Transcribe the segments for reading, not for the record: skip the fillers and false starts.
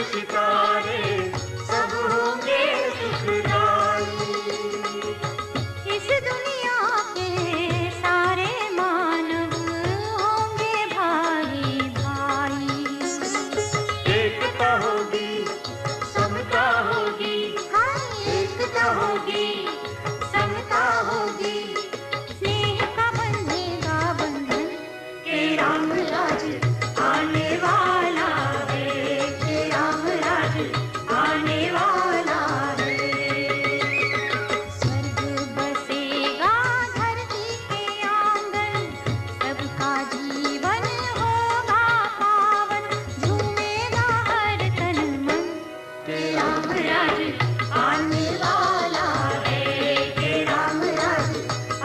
सितारे सब होंगे सुखदाई। इस दुनिया के सारे मानव होंगे भाई भाई। एकता होगी, समता होगी, एकता होगी, समता होगी। स्नेह का बंधेगा बंधन के राम राज आने वाला है, के राम राज आने वाला है। स्वर्ग बसेगा धरती के आंगन, सबका जीवन होगा पावन, झूमेगा हर तन मन। के राम राज आने वाला है, के राम राज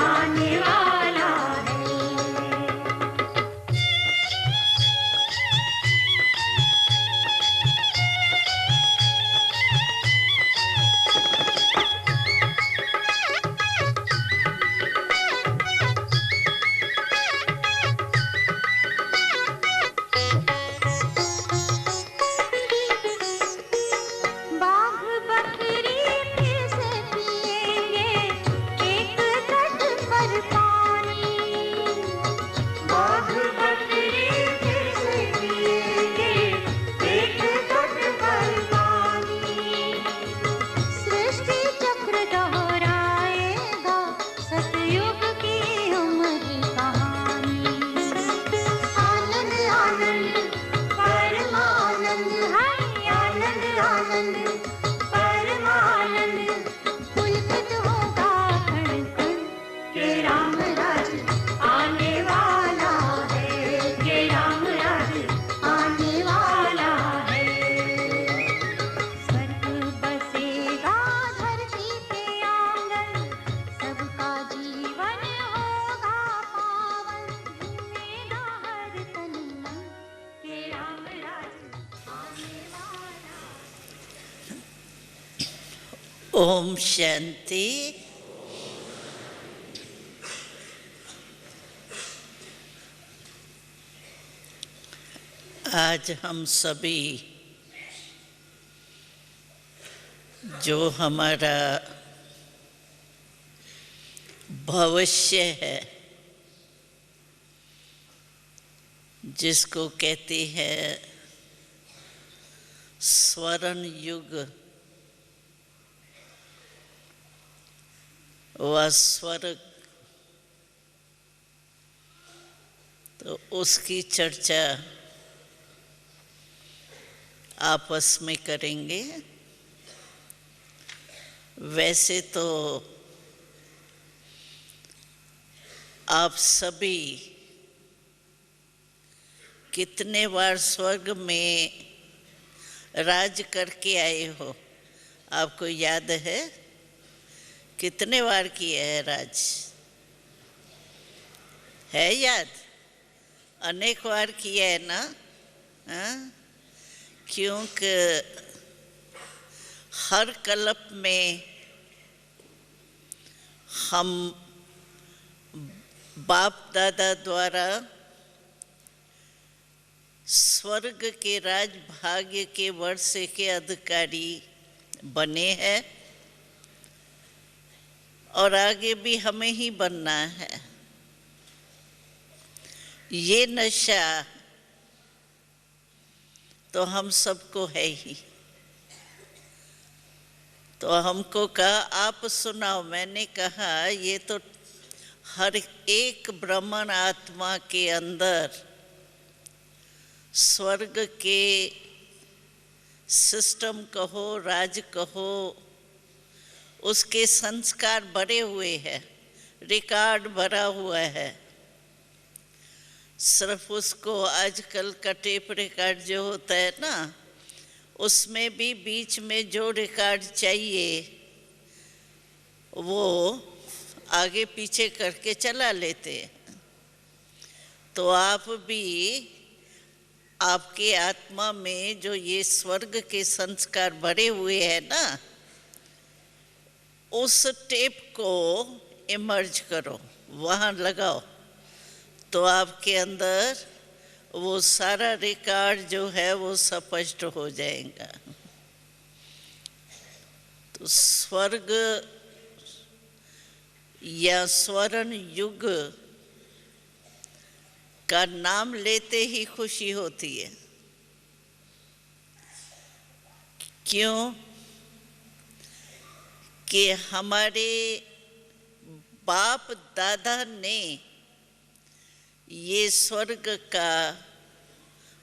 आने वाला है। बाघ बकरी फिर से पिएंगे एक तट पर पानी। बाघ बकरी फिर से पिएंगे एक तट पर पानी। सृष्टि चक्र दोहराएगा सतयुग की उम्र कहानी। आनंद आनंद परमानंद, हाय आनंद आनंद परमानंद। पुलकित होगा कण कण, के राम राज आने वाला है, के राम राज आने वाला है। स्वर्ग बसेगा धरती के आंगन, सबका जीवन होगा पावन, झूमेगा हर तन मन। के राम राज आने वाला। ओम शांति। आज हम सभी जो हमारा भविष्य है, जिसको कहते हैं स्वर्ण युग व स्वर्ग, तो उसकी चर्चा आपस में करेंगे। वैसे तो आप सभी कितने बार स्वर्ग में राज करके आए हो, आपको याद है? कितने बार किया है राज? है याद? अनेक बार किया है ना? हाँ? क्योंकि हर कल्प में हम बाप दादा द्वारा स्वर्ग के राज भाग्य के वर्ष के अधिकारी बने हैं और आगे भी हमें ही बनना है। ये नशा तो हम सबको है ही। तो हमको कहा आप सुनाओ, मैंने कहा ये तो हर एक ब्राह्मण आत्मा के अंदर स्वर्ग के सिस्टम कहो, राज कहो, उसके संस्कार भरे हुए हैं, रिकॉर्ड भरा हुआ है। सिर्फ उसको आजकल का टेप रिकॉर्ड जो होता है ना, उसमें भी बीच में जो रिकॉर्ड चाहिए वो आगे पीछे करके चला लेते हैं। तो आप भी आपके आत्मा में जो ये स्वर्ग के संस्कार भरे हुए हैं ना, उस टेप को इमर्ज करो, वहाँ लगाओ, तो आपके अंदर वो सारा रिकॉर्ड जो है वो स्पष्ट हो जाएगा। तो स्वर्ग या स्वर्ण युग का नाम लेते ही खुशी होती है। क्यों? कि हमारे बाप दादा ने ये स्वर्ग का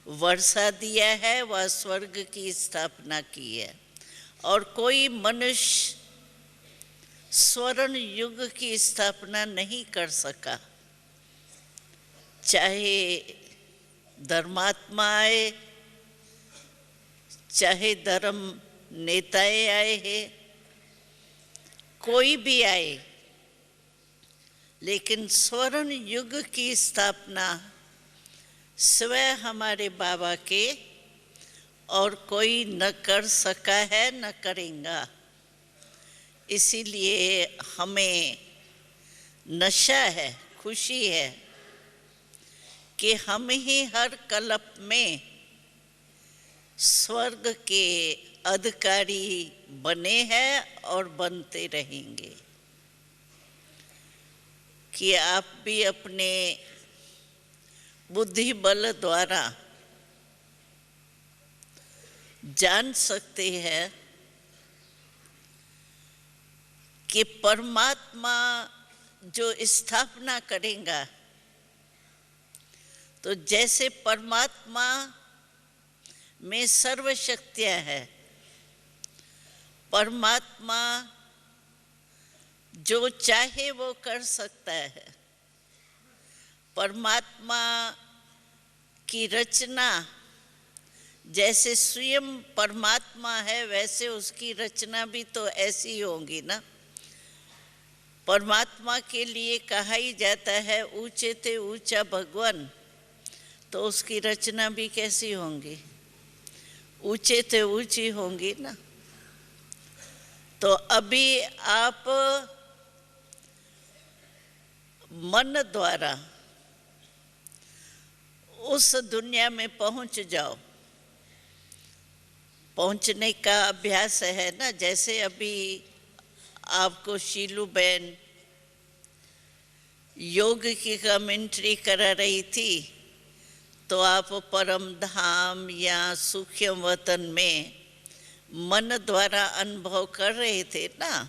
वर्षा दिया है, वह स्वर्ग की स्थापना की है, और कोई मनुष्य स्वर्ण युग की स्थापना नहीं कर सका। चाहे धर्मात्मा आए, चाहे धर्म नेताएं आए हैं, कोई भी आए, लेकिन स्वर्ण युग की स्थापना स्वयं हमारे बाबा के और कोई न कर सका है, न करेगा। इसीलिए हमें नशा है, खुशी है कि हम ही हर कल्प में स्वर्ग के अधिकारी बने हैं और बनते रहेंगे। कि आप भी अपने बुद्धि बल द्वारा जान सकते हैं कि परमात्मा जो स्थापना करेगा, तो जैसे परमात्मा में सर्व शक्तियां हैं, परमात्मा जो चाहे वो कर सकता है। परमात्मा की रचना जैसे स्वयं परमात्मा है, वैसे उसकी रचना भी तो ऐसी ही होगी ना। परमात्मा के लिए कहा ही जाता है ऊंचे ते ऊंचा भगवान, तो उसकी रचना भी कैसी होंगी? ऊंचे ते ऊंची होंगी ना। तो अभी आप मन द्वारा उस दुनिया में पहुंच जाओ। पहुंचने का अभ्यास है ना। जैसे अभी आपको शीलू बहन योग की कमेंट्री करा रही थी, तो आप परम धाम या सूक्ष्म वतन में मन द्वारा अनुभव कर रहे थे ना।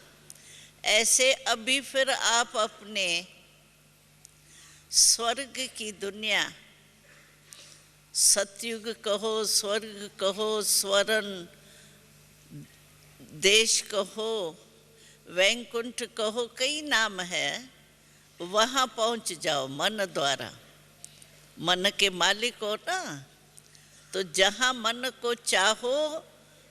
ऐसे अभी फिर आप अपने स्वर्ग की दुनिया, सतयुग कहो, स्वर्ग कहो, स्वर्ण देश कहो, वैकुंठ कहो, कई नाम है, वहाँ पहुँच जाओ मन द्वारा। मन के मालिक हो ना, तो जहाँ मन को चाहो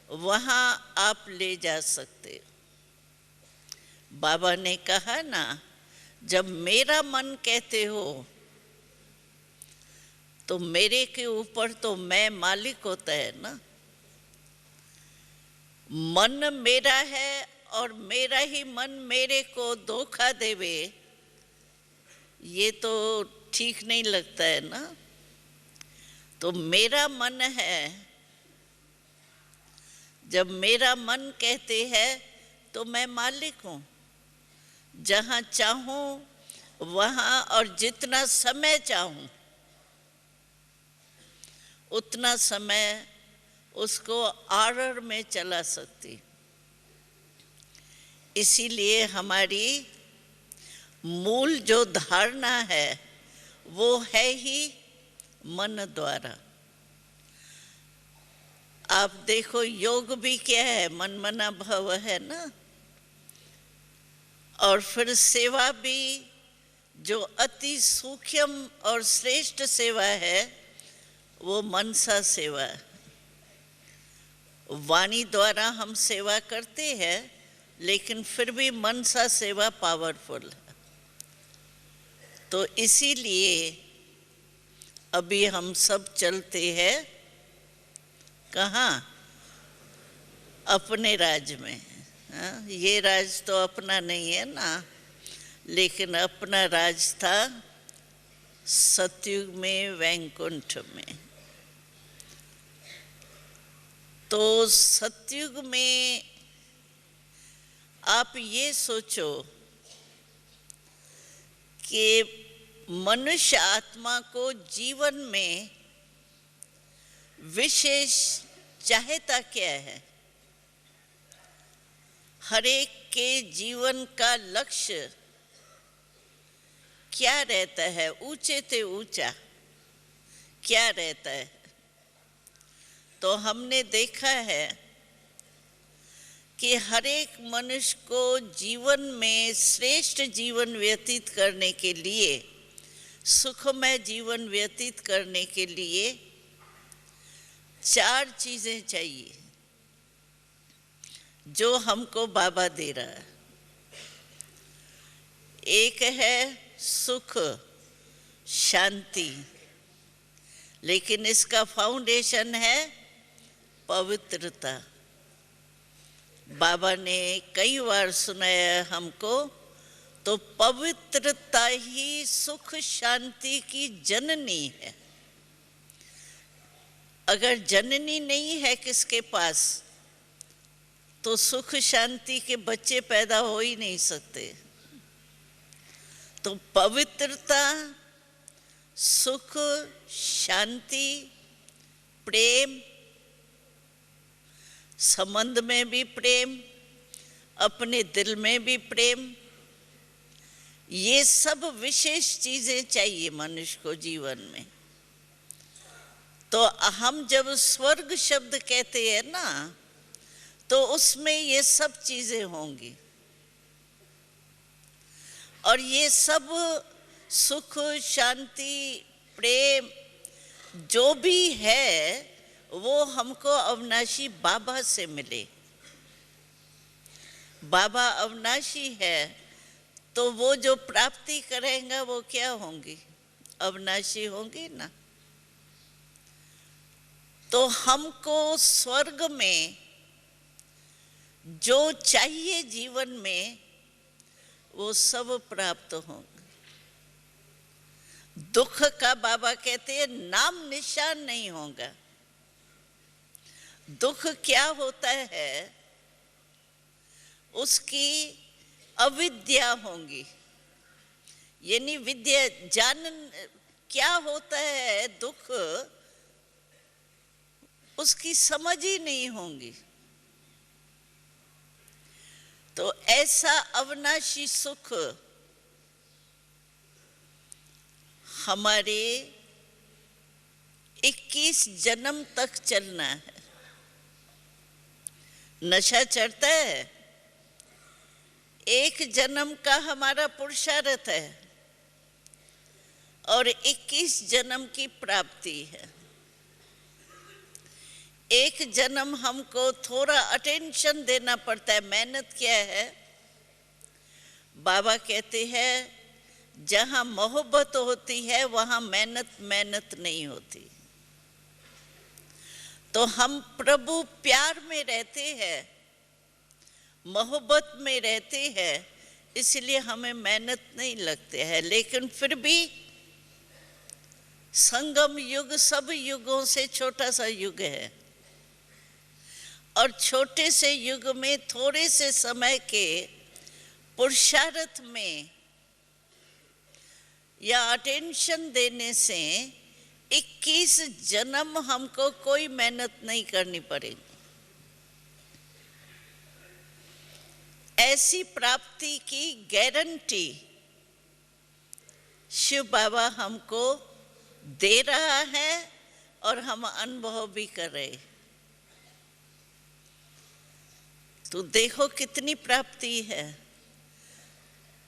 वहाँ आप ले जा सकते हो। बाबा ने कहा ना, जब मेरा मन कहते हो तो मेरे के ऊपर तो मैं मालिक होता है ना। मन मेरा है और मेरा ही मन मेरे को धोखा देवे, ये तो ठीक नहीं लगता है ना। तो मेरा मन है, जब मेरा मन कहते हैं तो मैं मालिक हूँ। जहाँ चाहूँ वहाँ और जितना समय चाहूँ उतना समय उसको ऑर्डर में चला सकती। इसीलिए हमारी मूल जो धारणा है वो है ही मन द्वारा। आप देखो योग भी क्या है, मन मना भव है ना। और फिर सेवा भी जो अति सूक्ष्म और श्रेष्ठ सेवा है वो मनसा सेवा है। वाणी द्वारा हम सेवा करते हैं, लेकिन फिर भी मनसा सेवा पावरफुल है। तो इसीलिए अभी हम सब चलते हैं कहाँ? अपने राज्य में। हाँ, ये राज तो अपना नहीं है ना, लेकिन अपना राज था सतयुग में, वैकुंठ में। तो सतयुग में आप ये सोचो कि मनुष्य आत्मा को जीवन में विशेष चाहता क्या है। हर एक के जीवन का लक्ष्य क्या रहता है, ऊंचे से ऊंचा क्या रहता है। तो हमने देखा है कि हर एक मनुष्य को जीवन में श्रेष्ठ जीवन व्यतीत करने के लिए, सुखमय जीवन व्यतीत करने के लिए 4 चीजें चाहिए जो हमको बाबा दे रहा है। एक है सुख, शांति, लेकिन इसका फाउंडेशन है पवित्रता। बाबा ने कई बार सुनाया हमको, तो पवित्रता ही सुख शांति की जननी है। अगर जननी नहीं है किसके पास, तो सुख शांति के बच्चे पैदा हो ही नहीं सकते। तो पवित्रता, सुख, शांति, प्रेम, संबंध में भी प्रेम, अपने दिल में भी प्रेम, ये सब विशेष चीजें चाहिए मनुष्य को जीवन में। तो हम जब स्वर्ग शब्द कहते हैं ना, तो उसमें ये सब चीजें होंगी। और ये सब सुख, शांति, प्रेम जो भी है वो हमको अविनाशी बाबा से मिले। बाबा अविनाशी है, तो वो जो प्राप्ति करेंगे वो क्या होंगी, अविनाशी होंगी ना। तो हमको स्वर्ग में जो चाहिए जीवन में वो सब प्राप्त होंगे। दुख का बाबा कहते हैं नाम निशान नहीं होगा। दुख क्या होता है, उसकी अविद्या होंगी, यानी विद्या जान क्या होता है दुख, उसकी समझ ही नहीं होंगी। तो ऐसा अविनाशी सुख हमारे 21 जन्म तक चलना है। नशा चढ़ता है, 1 जन्म का हमारा पुरुषार्थ है और 21 जन्म की प्राप्ति है। 1 जन्म हमको थोड़ा अटेंशन देना पड़ता है। मेहनत क्या है, बाबा कहते हैं जहाँ मोहब्बत होती है वहाँ मेहनत नहीं होती। तो हम प्रभु प्यार में रहते हैं, मोहब्बत में रहते हैं, इसलिए हमें मेहनत नहीं लगते है। लेकिन फिर भी संगम युग सब युगों से छोटा सा युग है, और छोटे से युग में थोड़े से समय के पुरुषार्थ में या अटेंशन देने से 21 जन्म हमको कोई मेहनत नहीं करनी पड़ेगी। ऐसी प्राप्ति की गारंटी शिव बाबा हमको दे रहा है और हम अनुभव भी कर रहे। तो देखो कितनी प्राप्ति है।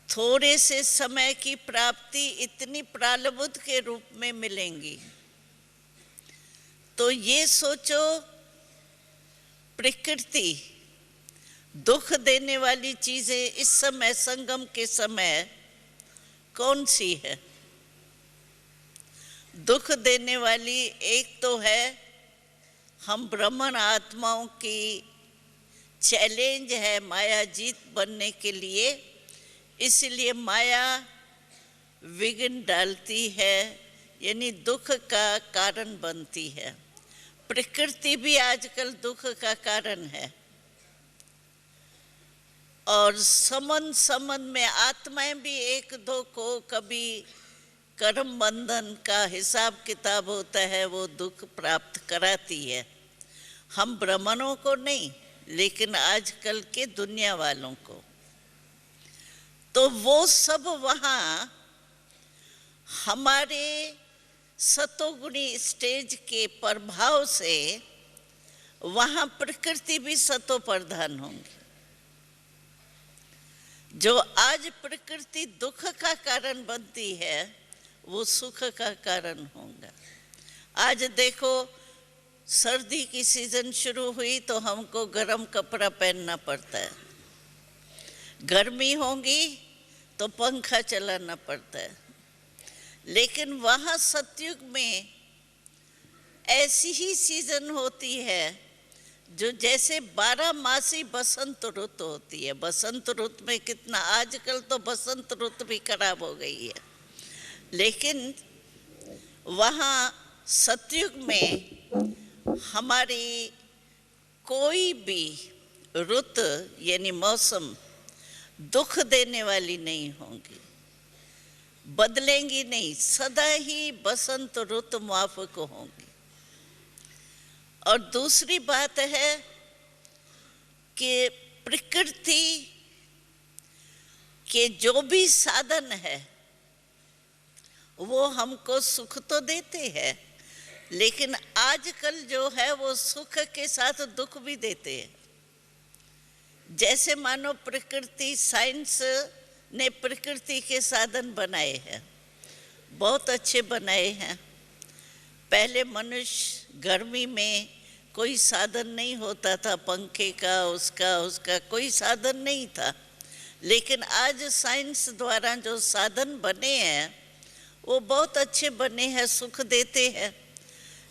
थोड़े से समय की प्राप्ति इतनी प्रालब्ध के रूप में मिलेंगी। तो ये सोचो, प्रकृति दुख देने वाली चीजें इस समय संगम के समय कौन सी है? दुख देने वाली एक तो है हम ब्राह्मण आत्माओं की चैलेंज है माया जीत बनने के लिए, इसलिए माया विघ्न डालती है, यानी दुख का कारण बनती है। प्रकृति भी आजकल दुख का कारण है। और संबंध में आत्माएं भी एक दो को कभी कर्म बंधन का हिसाब किताब होता है, वो दुख प्राप्त कराती है। हम ब्राह्मणों को नहीं, लेकिन आजकल के दुनिया वालों को। तो वो सब वहाँ हमारे सतोगुणी स्टेज के प्रभाव से वहाँ प्रकृति भी सतो प्रधान होंगी। जो आज प्रकृति दुख का कारण बनती है, वो सुख का कारण होगा। आज देखो, सर्दी की सीजन शुरू हुई तो हमको गर्म कपड़ा पहनना पड़ता है, गर्मी होगी तो पंखा चलाना पड़ता है। लेकिन वहाँ सतयुग में ऐसी ही सीजन होती है जो जैसे 12 मासी बसंत रुत होती है। बसंत रुत में कितना, आजकल तो बसंत रुत भी खराब हो गई है, लेकिन वहाँ सतयुग में हमारी कोई भी रुत यानी मौसम दुख देने वाली नहीं होंगी, बदलेंगी नहीं, सदा ही बसंत रुत माफक होंगी। और दूसरी बात है कि प्रकृति के जो भी साधन है वो हमको सुख तो देते हैं, लेकिन आजकल जो है वो सुख के साथ दुख भी देते हैं। जैसे मानो प्रकृति, साइंस ने प्रकृति के साधन बनाए हैं, बहुत अच्छे बनाए हैं। पहले मनुष्य गर्मी में कोई साधन नहीं होता था, पंखे का उसका कोई साधन नहीं था। लेकिन आज साइंस द्वारा जो साधन बने हैं वो बहुत अच्छे बने हैं, सुख देते हैं।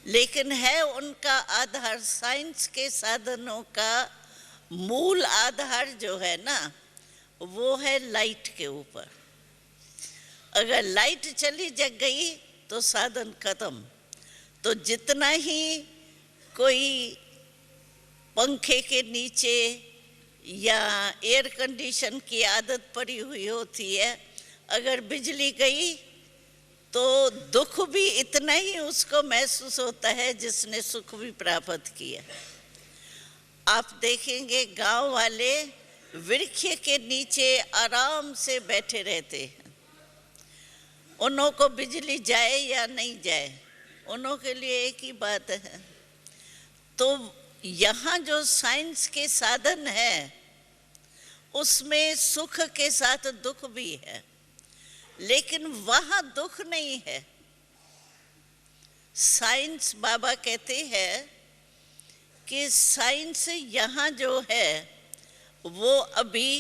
लेकिन है उनका आधार, साइंस के साधनों का मूल आधार जो है ना, वो है लाइट के ऊपर। अगर लाइट चली जग गई तो साधन खत्म। तो जितना ही कोई पंखे के नीचे या एयर कंडीशन की आदत पड़ी हुई होती है, अगर बिजली गई तो दुख भी इतना ही उसको महसूस होता है जिसने सुख भी प्राप्त किया। आप देखेंगे गांव वाले वृक्ष के नीचे आराम से बैठे रहते हैं। उन्हों को बिजली जाए या नहीं जाए, उन्हों के लिए एक ही बात है। तो यहाँ जो साइंस के साधन है उसमें सुख के साथ दुख भी है, लेकिन वहाँ दुख नहीं है। साइंस, बाबा कहते हैं कि साइंस यहाँ जो है वो अभी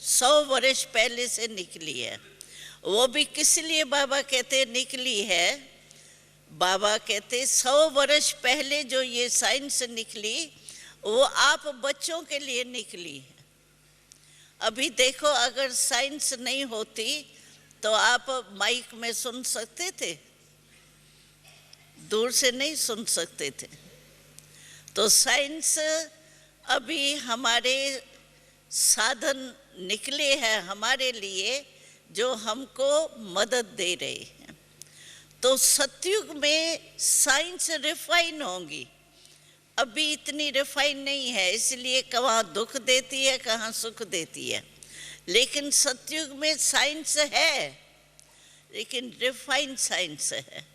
100 वर्ष पहले से निकली है। वो भी किस लिए बाबा कहते निकली है? बाबा कहते 100 वर्ष पहले जो ये साइंस निकली वो आप बच्चों के लिए निकली है। अभी देखो, अगर साइंस नहीं होती तो आप माइक में सुन सकते थे? दूर से नहीं सुन सकते थे। तो साइंस अभी हमारे साधन निकले हैं हमारे लिए जो हमको मदद दे रहे हैं। तो सतयुग में साइंस रिफाइन होंगी, अभी इतनी रिफाइन नहीं है, इसलिए कहाँ दुख देती है कहाँ सुख देती है। लेकिन सतयुग में साइंस है, लेकिन रिफाइन साइंस है।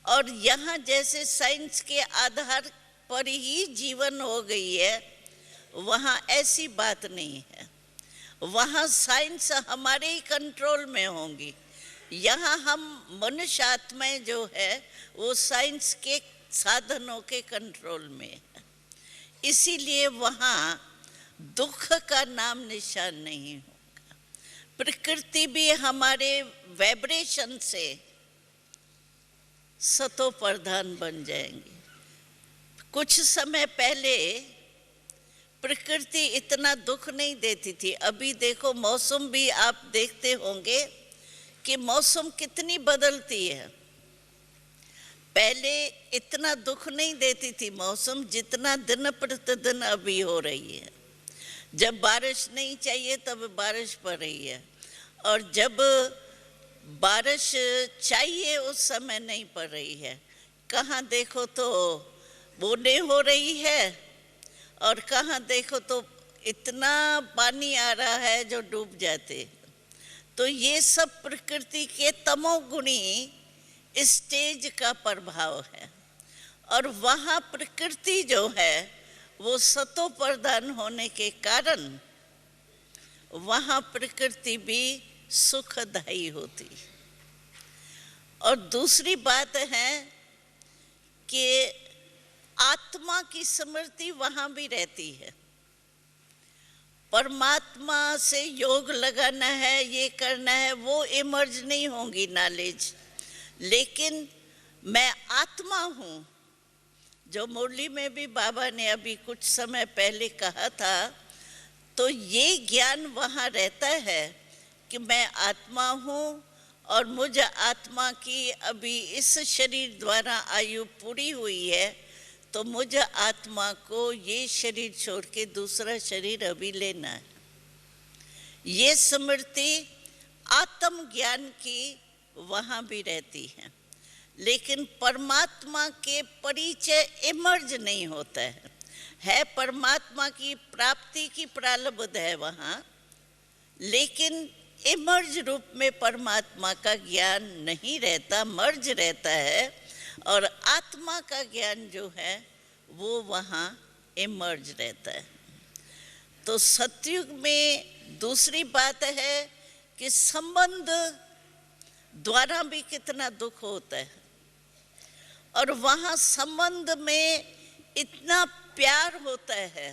और यहाँ जैसे साइंस के आधार पर ही जीवन हो गई है, वहाँ ऐसी बात नहीं है। वहाँ साइंस हमारे ही कंट्रोल में होंगी। यहाँ हम मनुष्य आत्माएं जो है वो साइंस के साधनों के कंट्रोल में है, इसीलिए वहाँ दुख का नाम निशान नहीं होगा। प्रकृति भी हमारे वाइब्रेशन से सतो प्रधान बन जाएंगी। कुछ समय पहले प्रकृति इतना दुख नहीं देती थी। अभी देखो, मौसम भी आप देखते होंगे कि मौसम कितनी बदलती है। पहले इतना दुख नहीं देती थी मौसम जितना दिन प्रतिदिन अभी हो रही है। जब बारिश नहीं चाहिए तब बारिश पड़ रही है, और जब बारिश चाहिए उस समय नहीं पड़ रही है। कहाँ देखो तो बूंदें हो रही है, और कहाँ देखो तो इतना पानी आ रहा है जो डूब जाते। तो ये सब प्रकृति के तमोगुणी स्टेज का प्रभाव है। और वहाँ प्रकृति जो है वो सतो प्रधान होने के कारण वहाँ प्रकृति भी सुखदायी होती। और दूसरी बात है कि आत्मा की स्मृति वहाँ भी रहती है। परमात्मा से योग लगाना है, ये करना है, वो इमर्ज नहीं होंगी नॉलेज, लेकिन मैं आत्मा हूँ, जो मुरली में भी बाबा ने अभी कुछ समय पहले कहा था। तो ये ज्ञान वहाँ रहता है कि मैं आत्मा हूँ, और मुझ आत्मा की अभी इस शरीर द्वारा आयु पूरी हुई है, तो मुझ आत्मा को ये शरीर छोड़ के दूसरा शरीर अभी लेना है। ये स्मृति आत्म ज्ञान की वहाँ भी रहती है, लेकिन परमात्मा के परिचय इमर्ज नहीं होता है परमात्मा की प्राप्ति की प्रारब्ध है वहाँ, लेकिन इमर्ज रूप में परमात्मा का ज्ञान नहीं रहता, मर्ज रहता है। और आत्मा का ज्ञान जो है वो वहाँ इमर्ज रहता है। तो सतयुग में दूसरी बात है कि संबंध द्वारा भी कितना दुख होता है, और वहाँ संबंध में इतना प्यार होता है,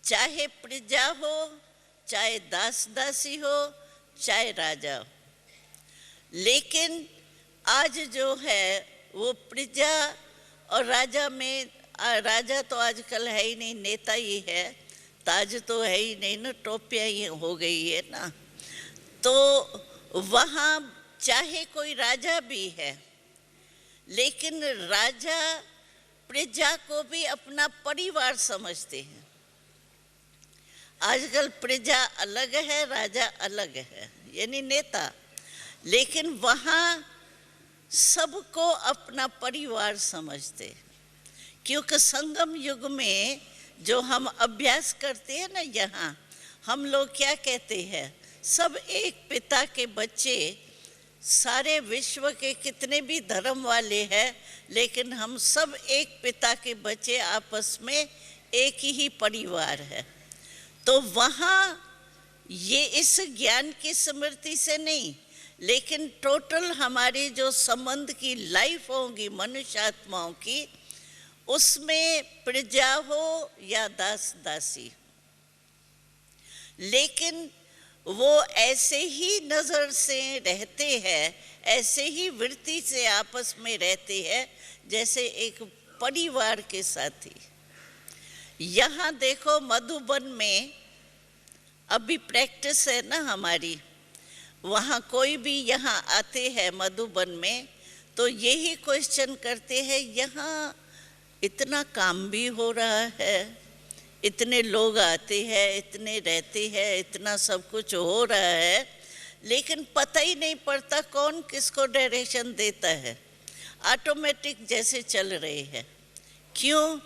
चाहे प्रजा हो, चाहे दास दासी हो, चाहे राजा हो। लेकिन आज जो है वो प्रजा और राजा में, राजा तो आजकल है ही नहीं, नेता ही है, ताज तो है ही नहीं ना, टोपियाँ ही हो गई है ना। तो वहाँ चाहे कोई राजा भी है, लेकिन राजा प्रजा को भी अपना परिवार समझते हैं। आजकल प्रजा अलग है, राजा अलग है, यानी नेता, लेकिन वहाँ सबको अपना परिवार समझते हैं। क्योंकि संगम युग में जो हम अभ्यास करते हैं ना, यहाँ हम लोग क्या कहते हैं, सब एक पिता के बच्चे, सारे विश्व के कितने भी धर्म वाले हैं, लेकिन हम सब एक पिता के बच्चे, आपस में एक ही परिवार है। तो वहाँ ये इस ज्ञान की स्मृति से नहीं, लेकिन टोटल हमारी जो संबंध की लाइफ होगी मनुष्य आत्माओं की, उसमें प्रजा हो या दास दासी, लेकिन वो ऐसे ही नज़र से रहते हैं, ऐसे ही वृत्ति से आपस में रहते हैं जैसे एक परिवार के साथी। यहाँ देखो मधुबन में अभी प्रैक्टिस है ना हमारी, वहाँ कोई भी यहाँ आते हैं मधुबन में तो यही क्वेश्चन करते हैं, यहाँ इतना काम भी हो रहा है, इतने लोग आते हैं, इतने रहते हैं, इतना सब कुछ हो रहा है, लेकिन पता ही नहीं पड़ता कौन किसको डायरेक्शन देता है, ऑटोमेटिक जैसे चल रहे हैं। क्यों?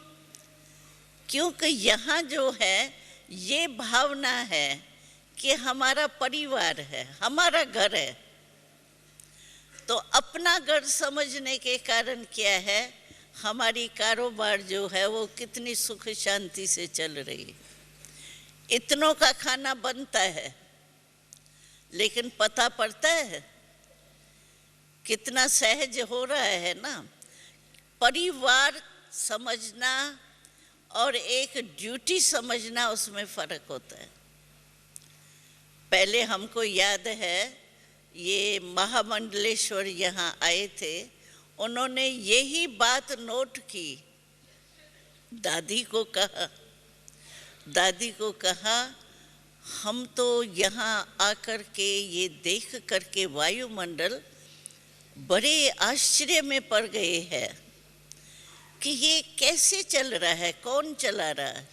क्योंकि यहाँ जो है ये भावना है कि हमारा परिवार है, हमारा घर है। तो अपना घर समझने के कारण क्या है, हमारी कारोबार जो है वो कितनी सुख शांति से चल रही है, इतनों का खाना बनता है, लेकिन पता पड़ता है कितना सहज हो रहा है ना। परिवार समझना और एक ड्यूटी समझना, उसमें फर्क होता है। पहले हमको याद है ये महामंडलेश्वर यहाँ आए थे, उन्होंने यही बात नोट की, दादी को कहा हम तो यहाँ आकर के ये देख करके वायुमंडल बड़े आश्चर्य में पड़ गए हैं कि ये कैसे चल रहा है, कौन चला रहा है।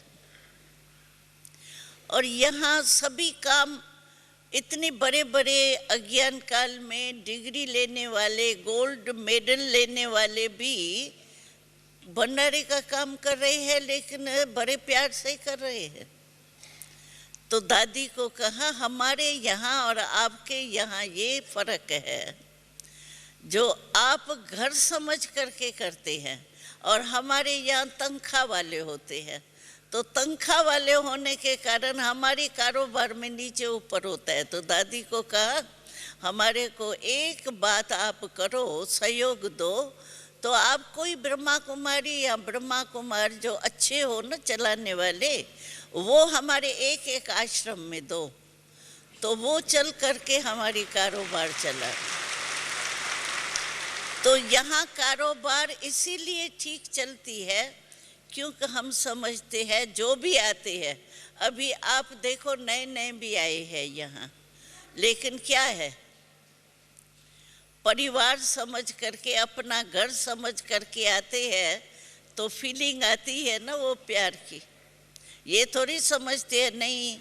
और यहाँ सभी काम इतने बड़े बड़े अज्ञान काल में डिग्री लेने वाले, गोल्ड मेडल लेने वाले भी भंडारे का काम कर रहे हैं, लेकिन बड़े प्यार से कर रहे हैं। तो दादी को कहा हमारे यहाँ और आपके यहाँ ये फर्क है, जो आप घर समझ करके करते हैं और हमारे यहाँ तनख्वाह वाले होते हैं। तो तनख्वाह वाले होने के कारण हमारे कारोबार में नीचे ऊपर होता है। तो दादी को कहा हमारे को एक बात आप करो, सहयोग दो, तो आप कोई ब्रह्मा कुमारी या ब्रह्मा कुमार जो अच्छे हो न चलाने वाले, वो हमारे एक एक आश्रम में दो, तो वो चल करके हमारी कारोबार चला। तो यहाँ कारोबार इसीलिए ठीक चलती है क्योंकि हम समझते हैं जो भी आते हैं, अभी आप देखो नए नए भी आए हैं यहाँ, लेकिन क्या है, परिवार समझ करके, अपना घर समझ करके आते हैं, तो फीलिंग आती है ना वो प्यार की। ये थोड़ी समझते हैं नहीं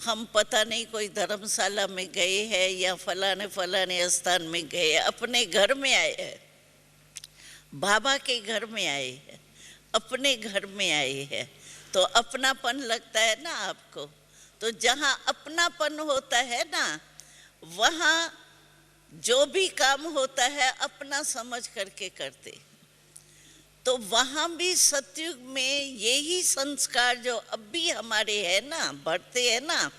हम पता नहीं कोई धर्मशाला में गए हैं या फलाने फलाने स्थान में गए, अपने घर में आए हैं, बाबा के घर में आए हैं, अपने घर में आए हैं, तो अपनापन लगता है ना आपको। तो जहाँ अपनापन होता है ना, वहाँ जो भी काम होता है अपना समझ करके करते। तो वहाँ भी सतयुग में यही संस्कार जो अब भी हमारे है ना, बढ़ते हैं ना,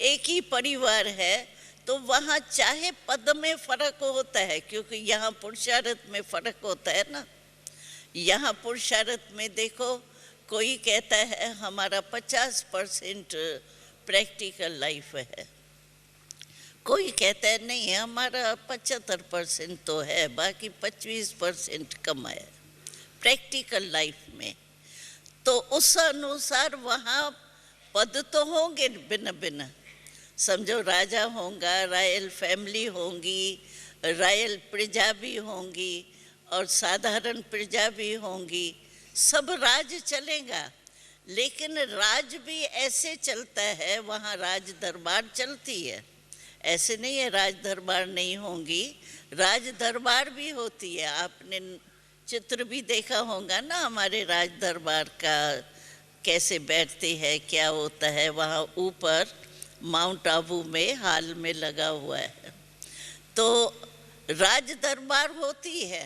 एक ही परिवार है, तो वहाँ चाहे पद में फर्क होता है, क्योंकि यहाँ पुरुषार्थ में फर्क होता है ना। यहाँ पुरुषार्थ में देखो, कोई कहता है हमारा 50% प्रैक्टिकल लाइफ है, कोई कहता है नहीं हमारा 75% तो है, बाकी 25% कम है प्रैक्टिकल लाइफ में। तो उस अनुसार वहाँ पद तो होंगे भिन्न भिन्न, समझो राजा होगा, रॉयल फैमिली होंगी, रॉयल प्रजा भी होंगी और साधारण प्रजा भी होंगी, सब राज चलेगा। लेकिन राज भी ऐसे चलता है, वहाँ राज दरबार चलती है, ऐसे नहीं है राज दरबार नहीं होंगी, राज दरबार भी होती है। आपने चित्र भी देखा होगा ना हमारे राज दरबार का, कैसे बैठते हैं, क्या होता है। वहाँ ऊपर माउंट आबू में हाल में लगा हुआ है, तो राज दरबार होती है।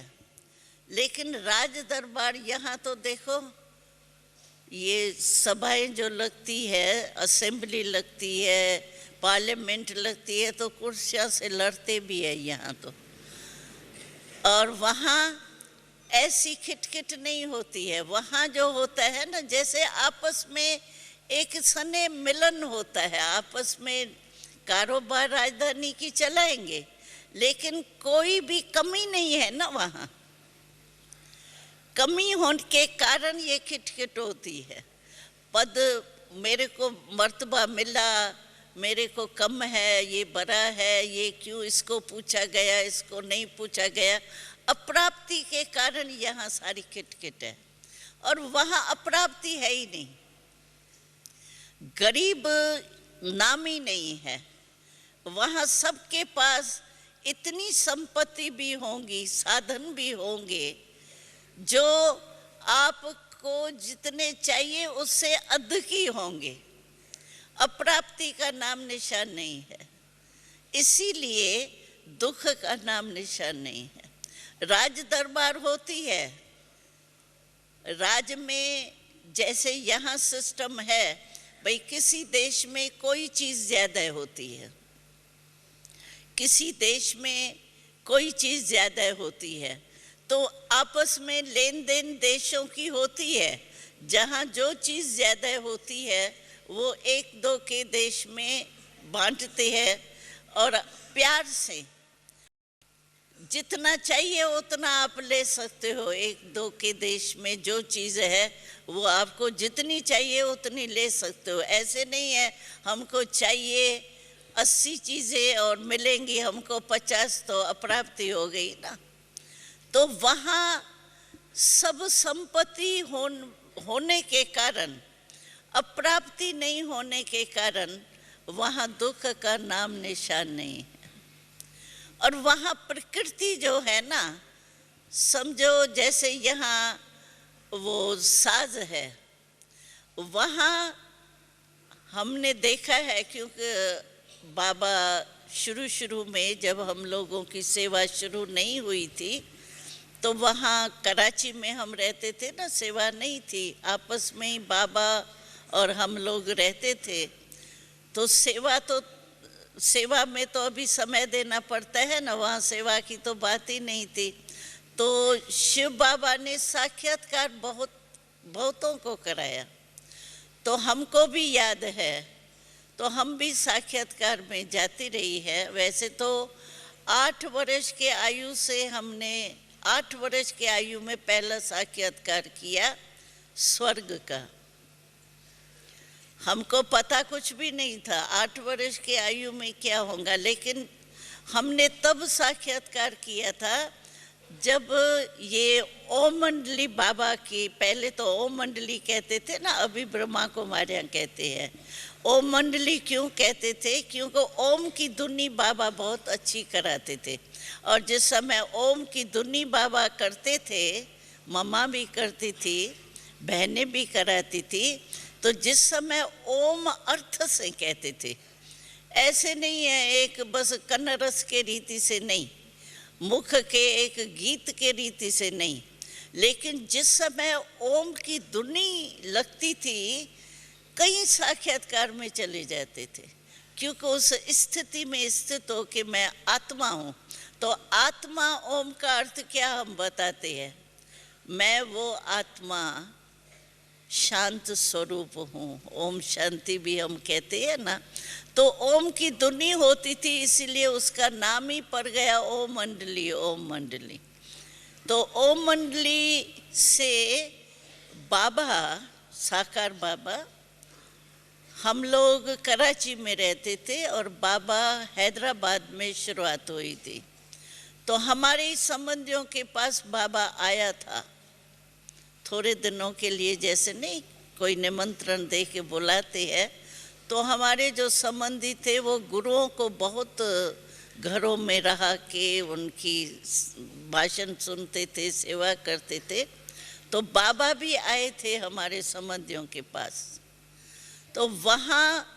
लेकिन राज दरबार यहाँ तो देखो, ये सभाएं जो लगती है, असेंबली लगती है, पार्लियामेंट लगती है, तो कुर्सियाँ से लड़ते भी है यहाँ तो। और वहाँ ऐसी खिटखिट नहीं होती है। वहाँ जो होता है ना, जैसे आपस में एक सने मिलन होता है, आपस में कारोबार राजधानी की चलाएंगे, लेकिन कोई भी कमी नहीं है ना वहाँ। कमी होने के कारण ये खिटखिट होती है। पद, मेरे को मर्तबा मिला, मेरे को कम है, ये बड़ा है, ये क्यों इसको पूछा गया, इसको नहीं पूछा गया। अप्राप्ति के कारण यहाँ सारी खिटखिट है, और वहाँ अप्राप्ति है ही नहीं। गरीब नाम ही नहीं है वहाँ, सबके पास इतनी संपत्ति भी होंगी, साधन भी होंगे, जो आपको जितने चाहिए उससे अधिक ही होंगे। अप्राप्ति का नाम निशान नहीं है, इसीलिए दुख का नाम निशान नहीं है। राज दरबार होती है, राज में जैसे यहाँ सिस्टम है, भाई किसी देश में कोई चीज़ ज़्यादा होती है, किसी देश में कोई चीज़ ज़्यादा होती है, तो आपस में लेन देन देशों की होती है। जहाँ जो चीज़ ज़्यादा होती है वो एक दो के देश में बांटते हैं और प्यार से। जितना चाहिए उतना आप ले सकते हो। एक दो के देश में जो चीज़ है वो आपको जितनी चाहिए उतनी ले सकते हो। ऐसे नहीं है हमको चाहिए 80 चीज़ें और मिलेंगी हमको 50, तो अप्राप्ति हो गई ना। तो वहाँ सब संपत्ति होने के कारण, अप्राप्ति नहीं होने के कारण वहाँ दुख का नाम निशान नहीं है। और वहाँ प्रकृति जो है ना, समझो जैसे यहाँ वो साज है, वहाँ हमने देखा है, क्योंकि बाबा शुरू में जब हम लोगों की सेवा शुरू नहीं हुई थी तो वहाँ कराची में हम रहते थे ना, सेवा नहीं थी, आपस में ही बाबा और हम लोग रहते थे। तो सेवा में तो अभी समय देना पड़ता है ना, वहाँ सेवा की तो बात ही नहीं थी। तो शिव बाबा ने साक्षात्कार बहुतों को कराया, तो हमको भी याद है, तो हम भी साक्षात्कार में जाती रही है। वैसे तो 8 वर्ष के आयु से हमने 8 वर्ष के आयु में पहला साक्षात्कार किया स्वर्ग का। हमको पता कुछ भी नहीं था 8 वर्ष के आयु में क्या होगा, लेकिन हमने तब साक्षात्कार किया था जब ये ओम मंडली बाबा की, पहले तो ओम मंडली कहते थे ना, अभी ब्रह्मा कुमारियाँ कहते हैं। ओम मंडली क्यों कहते थे? क्योंकि ओम की धुनी बाबा बहुत अच्छी कराते थे, और जिस समय ओम की धुनी बाबा करते थे, मम्मा भी करती थी, बहनें भी कराती थी, तो जिस समय ओम अर्थ से कहते थे, ऐसे नहीं है एक बस कन्नरस के रीति से नहीं, मुख के एक गीत के रीति से नहीं, लेकिन जिस समय ओम की धुनी लगती थी, कई साक्षात्कार में चले जाते थे, क्योंकि उस स्थिति में स्थित हो कि मैं आत्मा हूँ। तो आत्मा, ओम का अर्थ क्या हम बताते हैं, मैं वो आत्मा शांत स्वरूप हूँ। ओम शांति भी हम कहते हैं ना, तो ओम की धुनी होती थी, इसीलिए उसका नाम ही पड़ गया ओम मंडली। ओम मंडली तो ओम मंडली से बाबा, साकार बाबा, हम लोग कराची में रहते थे और बाबा हैदराबाद में शुरुआत हुई थी। तो हमारे संबंधियों के पास बाबा आया था थोड़े दिनों के लिए, जैसे नहीं कोई निमंत्रण दे के बुलाते हैं। तो हमारे जो संबंधी थे वो गुरुओं को बहुत घरों में रहा के उनकी भाषण सुनते थे, सेवा करते थे। तो बाबा भी आए थे हमारे संबंधियों के पास। तो वहाँ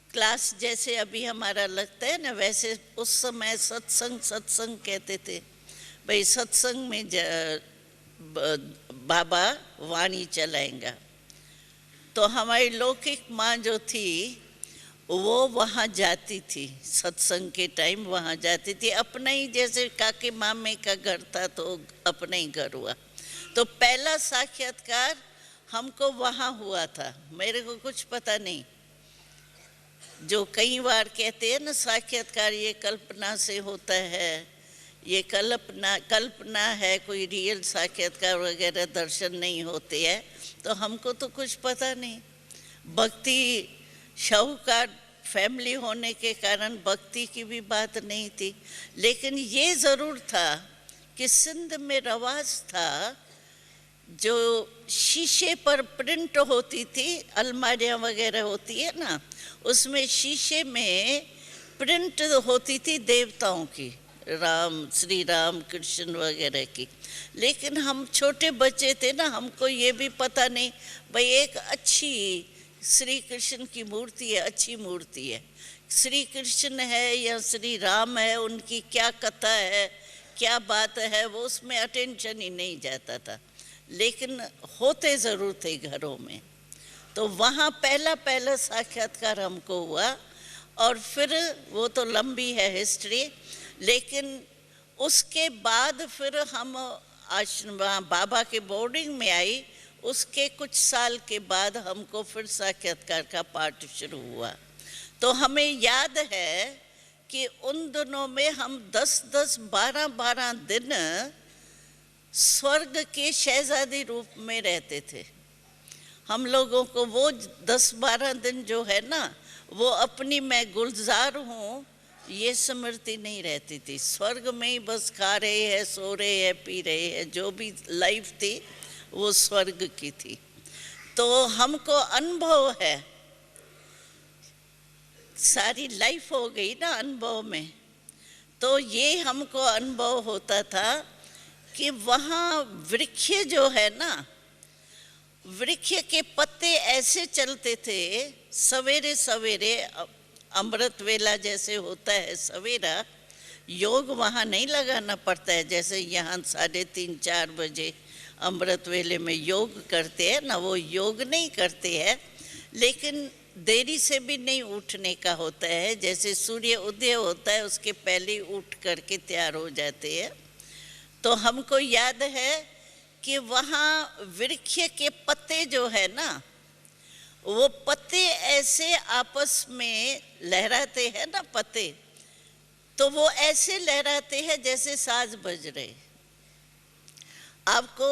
क्लास जैसे अभी हमारा लगता है ना, वैसे उस समय सत्संग कहते थे। भाई सत्संग में बाबा वाणी चलाएंगा। तो हमारी लौकिक माँ जो थी वो वहाँ जाती थी, सत्संग के टाइम वहाँ जाती थी। अपना ही जैसे काके मामे का घर था तो अपना ही घर हुआ। तो पहला साक्षात्कार हमको वहाँ हुआ था, मेरे को कुछ पता नहीं। जो कई बार कहते हैं ना साक्षात्कार ये कल्पना से होता है, ये कल्पना है, कोई रियल साक्षात्कार वगैरह दर्शन नहीं होते हैं। तो हमको तो कुछ पता नहीं। भक्ति शाहूकार फैमिली होने के कारण भक्ति की भी बात नहीं थी, लेकिन ये ज़रूर था कि सिंध में रवाज था जो शीशे पर प्रिंट होती थी, अलमारियाँ वगैरह होती है ना, उसमें शीशे में प्रिंट होती थी देवताओं की, राम, श्री राम, कृष्ण वगैरह की। लेकिन हम छोटे बच्चे थे ना, हमको ये भी पता नहीं भाई एक अच्छी श्री कृष्ण की मूर्ति है, अच्छी मूर्ति है, श्री कृष्ण है या श्री राम है, उनकी क्या कथा है, क्या बात है, वो उसमें अटेंशन ही नहीं जाता था। लेकिन होते ज़रूर थे घरों में। तो वहाँ पहला साक्षात्कार हमको हुआ, और फिर वो तो लंबी है हिस्ट्री। लेकिन उसके बाद फिर हम आश्रम बाबा के बोर्डिंग में आई, उसके कुछ साल के बाद हमको फिर साक्षात्कार का पाठ शुरू हुआ। तो हमें याद है कि उन दिनों में हम 10-10, 12-12 दिन स्वर्ग के शहजादी रूप में रहते थे। हम लोगों को वो 10-12 दिन जो है ना, वो अपनी मैं गुलजार हूँ ये स्मृति नहीं रहती थी। स्वर्ग में ही बस खा रहे हैं, सो रहे हैं, पी रहे हैं, जो भी लाइफ थी वो स्वर्ग की थी। तो हमको अनुभव है, सारी लाइफ हो गई ना अनुभव में। तो ये हमको अनुभव होता था कि वहाँ वृक्ष जो है ना, वृक्ष के पत्ते ऐसे चलते थे सवेरे सवेरे, अमृत वेला जैसे होता है सवेरा, योग वहाँ नहीं लगाना पड़ता है जैसे यहाँ 3:30-4 बजे अमृत वेले में योग करते हैं ना, वो योग नहीं करते हैं। लेकिन देरी से भी नहीं उठने का होता है, जैसे सूर्य उदय होता है उसके पहले ही उठ करके तैयार हो जाते हैं। तो हमको याद है कि वहाँ वृक्ष के पत्ते जो है ना, वो पत्ते ऐसे आपस में लहराते हैं ना पत्ते, तो वो ऐसे लहराते हैं जैसे साज बज रहे। आपको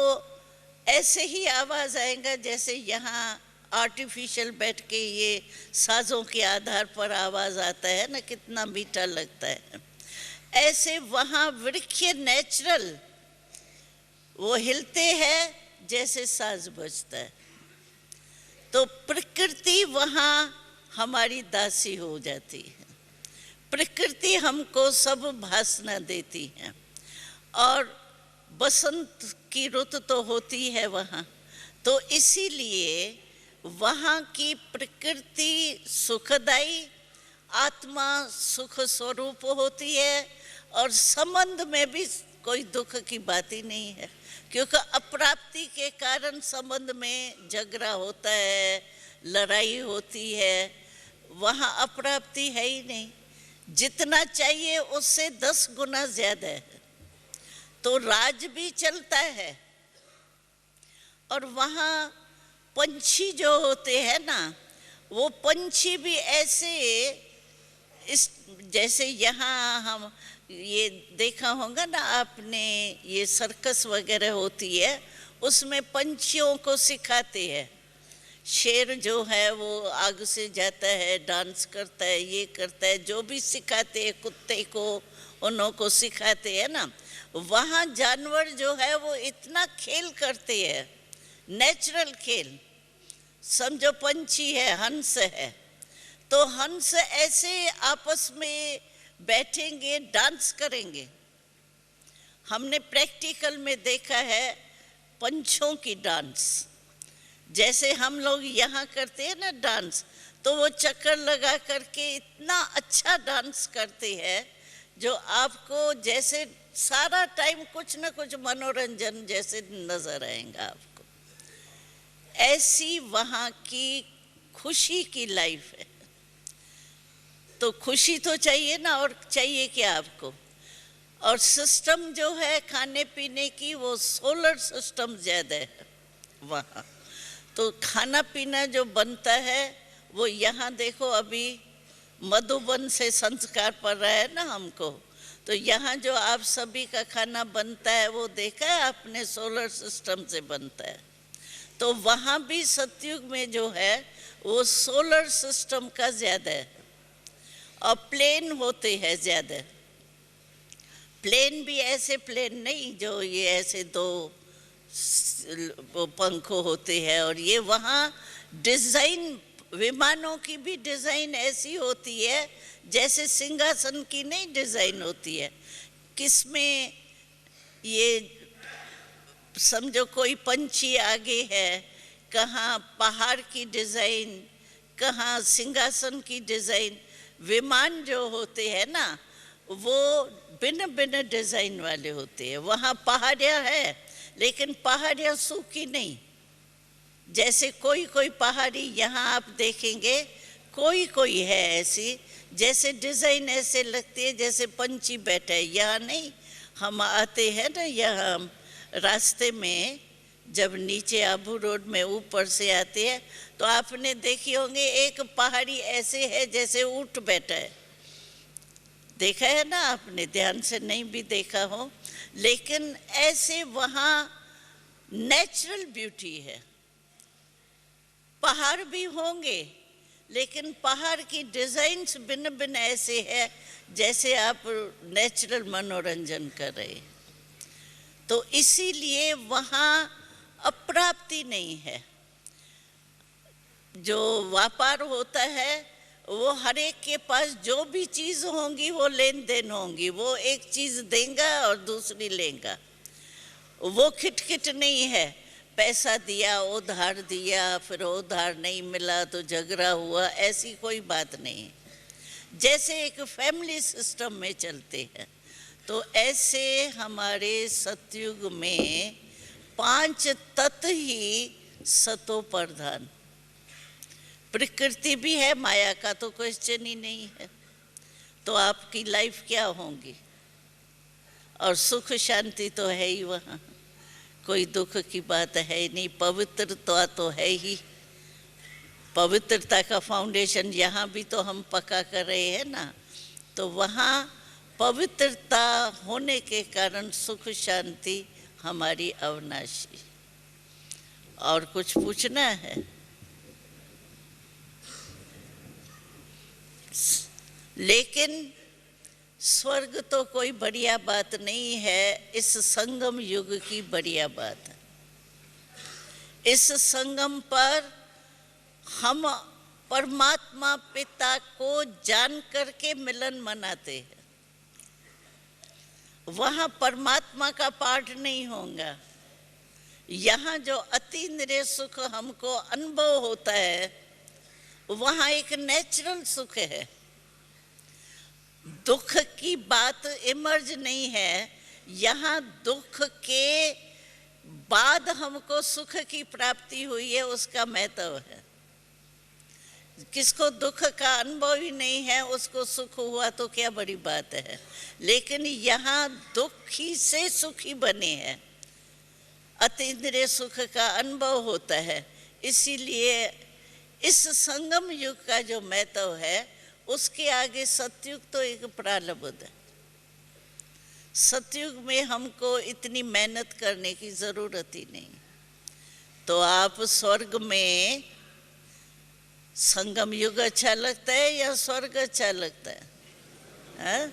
ऐसे ही आवाज़ आएगा जैसे यहाँ आर्टिफिशियल बैठ के ये साजों के आधार पर आवाज़ आता है ना, कितना मीठा लगता है। ऐसे वहाँ वृक्ष नेचुरल वो हिलते हैं जैसे साज बजता है। तो प्रकृति वहाँ हमारी दासी हो जाती है। प्रकृति हमको सब भासना देती है। और बसंत की रुत तो होती है वहाँ, तो इसीलिए वहाँ की प्रकृति सुखदायी, आत्मा सुख स्वरूप होती है। और संबंध में भी कोई दुख की बात ही नहीं है, क्योंकि अप्राप्ति के कारण संबंध में झगड़ा होता है, लड़ाई होती है। वहाँ अप्राप्ति है ही नहीं, जितना चाहिए उससे 10 गुना ज़्यादा है। तो राज भी चलता है। और वहाँ पंछी जो होते हैं ना, वो पंछी भी ऐसे इस जैसे यहाँ हम ये देखा होगा ना आपने, ये सर्कस वगैरह होती है, उसमें पंछियों को सिखाते हैं। शेर जो है वो आग से जाता है, डांस करता है, ये करता है, जो भी सिखाते हैं, कुत्ते को उनको सिखाते हैं ना। वहाँ जानवर जो है वो इतना खेल करते हैं, नेचुरल खेल। समझो पंछी है, हंस है, तो हंस ऐसे आपस में बैठेंगे, डांस करेंगे। हमने प्रैक्टिकल में देखा है पंछों की डांस। जैसे हम लोग यहाँ करते हैं ना डांस, तो वो चक्कर लगा करके इतना अच्छा डांस करते हैं, जो आपको जैसे सारा टाइम कुछ ना कुछ मनोरंजन जैसे नजर आएगा आपको। ऐसी वहाँ की खुशी की लाइफ है। तो खुशी तो चाहिए ना, और चाहिए क्या आपको। और सिस्टम जो है खाने पीने की, वो सोलर सिस्टम ज़्यादा है वहाँ। तो खाना पीना जो बनता है वो यहाँ देखो, अभी मधुबन से संस्कार पड़ रहा है ना हमको, तो यहाँ जो आप सभी का खाना बनता है वो देखा है आपने, सोलर सिस्टम से बनता है। तो वहाँ भी सतयुग में जो है वो सोलर सिस्टम का ज़्यादा है। और प्लेन होते हैं ज़्यादा। प्लेन भी ऐसे प्लेन नहीं जो ये ऐसे 2 पंखों होते हैं। और ये वहाँ डिज़ाइन, विमानों की भी डिज़ाइन ऐसी होती है जैसे सिंहासन की नहीं डिज़ाइन होती है। किसमें ये समझो कोई पंछी आगे है, कहाँ पहाड़ की डिज़ाइन, कहाँ सिंहासन की डिज़ाइन। विमान जो होते हैं ना वो भिन्न भिन्न डिज़ाइन वाले होते हैं। वहाँ पहाड़ियाँ है, लेकिन पहाड़ियाँ सूखी नहीं। जैसे कोई कोई पहाड़ी यहाँ आप देखेंगे, कोई कोई है ऐसी, जैसे डिज़ाइन ऐसे लगती है जैसे पंछी बैठा है। यहाँ नहीं, हम आते हैं ना यहाँ रास्ते में, जब नीचे आबू रोड में ऊपर से आते हैं तो आपने देखी होंगे एक पहाड़ी ऐसे है जैसे ऊँट बैठा है, देखा है ना आपने, ध्यान से नहीं भी देखा हो, लेकिन ऐसे वहाँ नेचुरल ब्यूटी है। पहाड़ भी होंगे लेकिन पहाड़ की डिजाइन्स भिन्न भिन्न ऐसे है जैसे आप नेचुरल मनोरंजन कर रहे। तो इसीलिए वहाँ अप्राप्ति नहीं है। जो व्यापार होता है वो हर एक के पास जो भी चीज़ होंगी वो लेन देन होंगी, वो एक चीज़ देगा और दूसरी लेगा। वो खिटखिट नहीं है, पैसा दिया उधार दिया फिर उधार नहीं मिला तो झगड़ा हुआ, ऐसी कोई बात नहीं। जैसे एक फैमिली सिस्टम में चलते हैं तो ऐसे हमारे सतयुग में 5 तत्व ही सतो प्रधान। प्रकृति भी है, माया का तो क्वेश्चन ही नहीं है। तो आपकी लाइफ क्या होगी? और सुख शांति तो है ही वहाँ, कोई दुख की बात है ही नहीं। पवित्रता तो है ही, पवित्रता का फाउंडेशन यहाँ भी तो हम पक्का कर रहे हैं ना। तो वहाँ पवित्रता होने के कारण सुख शांति हमारी अविनाशी। और कुछ पूछना है? लेकिन स्वर्ग तो कोई बढ़िया बात नहीं है, इस संगम युग की बढ़िया बात है। इस संगम पर हम परमात्मा पिता को जान करके मिलन मनाते हैं। वहाँ परमात्मा का पाठ नहीं होगा। यहाँ जो अतीन्द्रिय सुख हमको अनुभव होता है वहाँ एक नेचुरल सुख है। दुख की बात इमर्ज नहीं है। यहाँ दुख के बाद हमको सुख की प्राप्ति हुई है, उसका महत्व है। किसको दुख का अनुभव ही नहीं है उसको सुख हुआ तो क्या बड़ी बात है। लेकिन यहाँ दुखी से सुखी बने हैं, अतीन्द्रिय सुख का अनुभव होता है। इसीलिए इस संगम युग का जो महत्व है उसके आगे सतयुग तो एक प्रारब्ध है। सतयुग में हमको इतनी मेहनत करने की जरूरत ही नहीं। तो आप स्वर्ग में संगम युग अच्छा लगता है या स्वर्ग अच्छा लगता है? हाँ?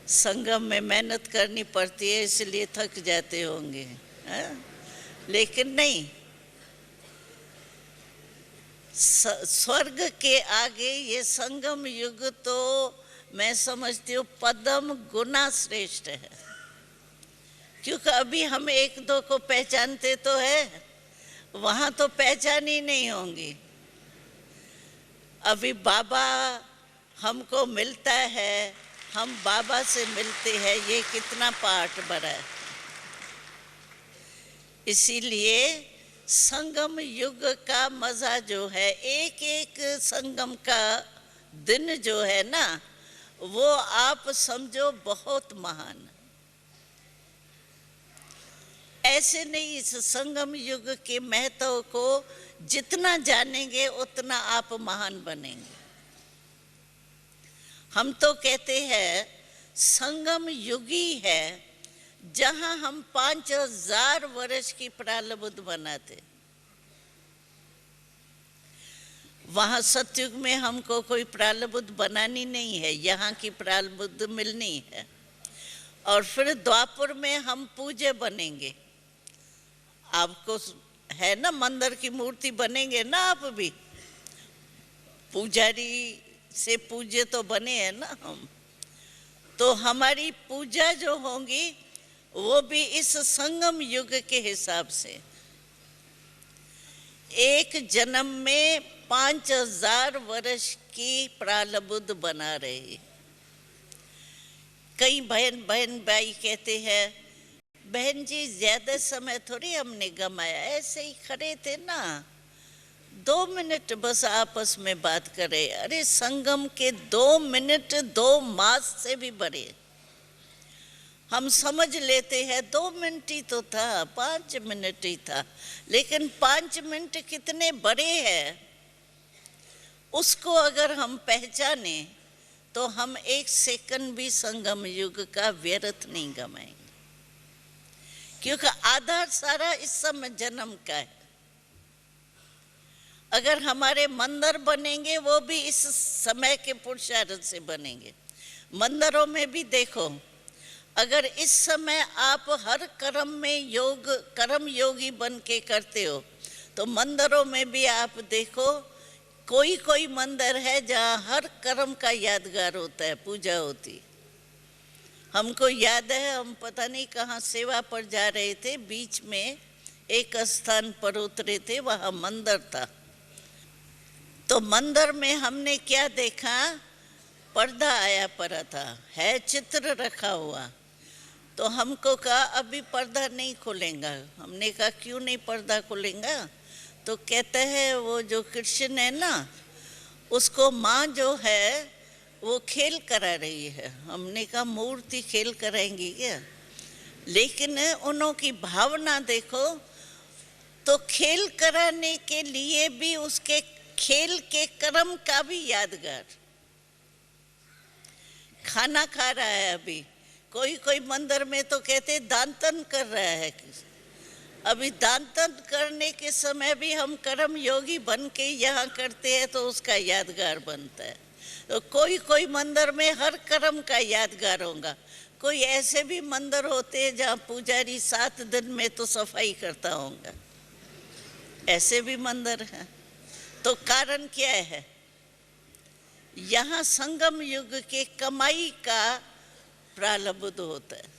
संगम में मेहनत करनी पड़ती है इसलिए थक जाते होंगे, हाँ? लेकिन नहीं, स्वर्ग के आगे ये संगम युग तो मैं समझती हूँ पदम गुना श्रेष्ठ है। क्योंकि अभी हम एक दो को पहचानते तो है, वहाँ तो पहचान ही नहीं होंगी। अभी बाबा हमको मिलता है, हम बाबा से मिलते हैं, ये कितना पाठ भरा है। इसीलिए संगम युग का मज़ा जो है, एक एक संगम का दिन जो है ना, वो आप समझो बहुत महान। ऐसे नहीं, इस संगम युग के महत्व को जितना जानेंगे उतना आप महान बनेंगे। हम तो कहते हैं संगम युगी है जहां हम 5000 वर्ष की प्रारब्ध बनाते। वहां सतयुग में हमको कोई प्रारब्ध बनानी नहीं है, यहाँ की प्रारब्ध मिलनी है। और फिर द्वापर में हम पूज्य बनेंगे। आपको है ना, मंदिर की मूर्ति बनेंगे ना, आप भी पुजारी से पूज्य तो बने हैं ना हम। तो हमारी पूजा जो होंगी वो भी इस संगम युग के हिसाब से। एक जन्म में 5000 वर्ष की प्रारब्ध बना रहे। कई बहन भाई कहते हैं, बहन जी ज्यादा समय थोड़ी हमने गमाया, ऐसे ही खड़े थे ना, 2 मिनट बस आपस में बात करे। अरे संगम के 2 मिनट 2 मास से भी बड़े। हम समझ लेते हैं 2 मिनट ही तो था, 5 मिनट ही था, लेकिन 5 मिनट कितने बड़े हैं उसको अगर हम पहचाने तो हम एक सेकंड भी संगम युग का व्यर्थ नहीं गमाएंगे, क्योंकि आधार सारा इस समय जन्म का है। अगर हमारे मंदिर बनेंगे वो भी इस समय के पुरुषार्थ से बनेंगे। मंदिरों में भी देखो, अगर इस समय आप हर कर्म में कर्म योगी बन के करते हो, तो मंदिरों में भी आप देखो, कोई कोई मंदिर है जहाँ हर कर्म का यादगार होता है, पूजा होती। हमको याद है, हम पता नहीं कहाँ सेवा पर जा रहे थे, बीच में एक स्थान पर उतरे थे, वहाँ मंदिर था। तो मंदिर में हमने क्या देखा, पर्दा आया पड़ा था, है चित्र रखा हुआ। तो हमको कहा अभी पर्दा नहीं खुलेगा। हमने कहा क्यों नहीं पर्दा खुलेगा? तो कहते हैं वो जो कृष्ण है ना, उसको माँ जो है वो खेल करा रही है। हमने कहा मूर्ति खेल कराएंगी क्या? लेकिन उन्हों की भावना देखो, तो खेल कराने के लिए भी उसके खेल के कर्म का भी यादगार। खाना खा रहा है अभी, कोई कोई मंदिर में तो कहते दांतन कर रहा है। अभी दांतन करने के समय भी हम कर्म योगी बन के यहाँ करते हैं, तो उसका यादगार बनता है। तो कोई कोई मंदिर में हर कर्म का यादगार होगा। कोई ऐसे भी मंदिर होते हैं जहाँ पुजारी 7 दिन में तो सफाई करता होगा, ऐसे भी मंदिर हैं। तो कारण क्या है? यहाँ संगम युग के कमाई का प्रारब्ध होता है।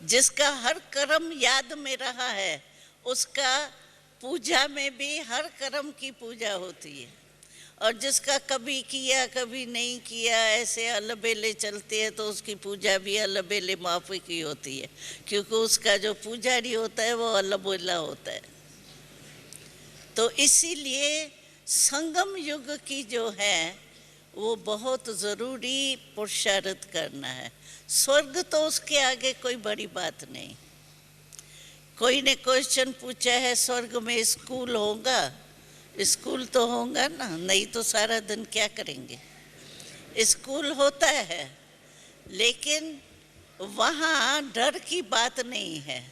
जिसका हर कर्म याद में रहा है, उसका पूजा में भी हर कर्म की पूजा होती है। और जिसका कभी किया कभी नहीं किया, ऐसे अलबेले चलते हैं, तो उसकी पूजा भी अलबेले माफी की होती है, क्योंकि उसका जो पुजारी होता है वो अलबेला होता है। तो इसीलिए संगम युग की जो है वो बहुत ज़रूरी पुरुषार्थ करना है। स्वर्ग तो उसके आगे कोई बड़ी बात नहीं। कोई ने क्वेश्चन पूछा है, स्वर्ग में स्कूल होगा? स्कूल तो होगा ना, नहीं तो सारा दिन क्या करेंगे? स्कूल होता है, लेकिन वहाँ डर की बात नहीं है।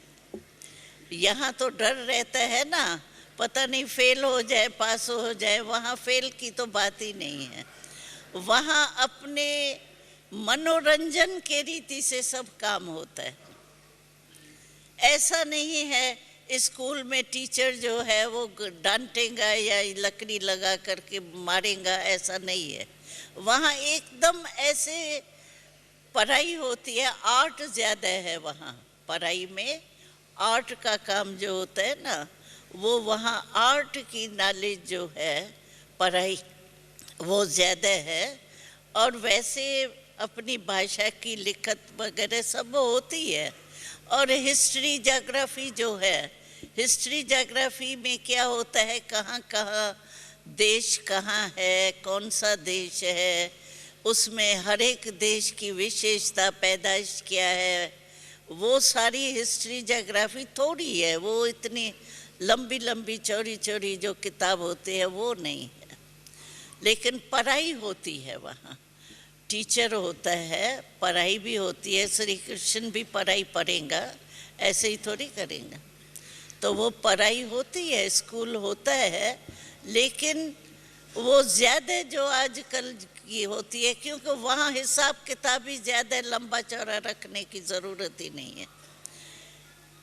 यहाँ तो डर रहता है ना, पता नहीं फेल हो जाए पास हो जाए। वहाँ फेल की तो बात ही नहीं है। वहाँ अपने मनोरंजन के रीति से सब काम होता है। ऐसा नहीं है स्कूल में टीचर जो है वो डांटेगा या लकड़ी लगा करके मारेगा, ऐसा नहीं है। वहाँ एकदम ऐसे पढ़ाई होती है, आर्ट ज़्यादा है वहाँ। पढ़ाई में आर्ट का काम जो होता है ना, वो वहाँ आर्ट की नॉलेज जो है, पढ़ाई वो ज़्यादा है। और वैसे अपनी भाषा की लिखत वगैरह सब होती है। और हिस्ट्री ज्योग्राफी जो है, हिस्ट्री ज्योग्राफी में क्या होता है, कहाँ कहाँ देश कहाँ है, कौन सा देश है, उसमें हर एक देश की विशेषता, पैदाइश क्या है, वो सारी हिस्ट्री ज्योग्राफी थोड़ी है। वो इतनी लंबी लंबी चौड़ी चौड़ी जो किताब होती है वो नहीं है। लेकिन पढ़ाई होती है वहाँ, टीचर होता है, पढ़ाई भी होती है। श्री कृष्ण भी पढ़ाई पढ़ेगा, ऐसे ही थोड़ी करेंगे। तो वो पढ़ाई होती है, स्कूल होता है, लेकिन वो ज़्यादा जो आजकल की होती है, क्योंकि वहाँ हिसाब किताब ही ज़्यादा लंबा चौड़ा रखने की ज़रूरत ही नहीं है।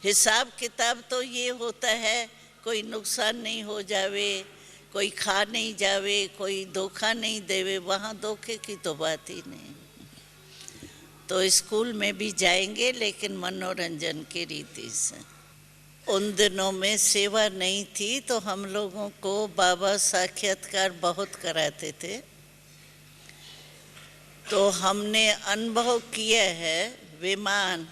हिसाब किताब तो ये होता है कोई नुकसान नहीं हो जावे, कोई खा नहीं जावे, कोई धोखा नहीं देवे। वहाँ धोखे की तो बात ही नहीं। तो स्कूल में भी जाएंगे, लेकिन मनोरंजन की रीति से। उन दिनों में सेवा नहीं थी, तो हम लोगों को बाबा साक्षात्कार बहुत कराते थे। तो हमने अनुभव किया है, विमान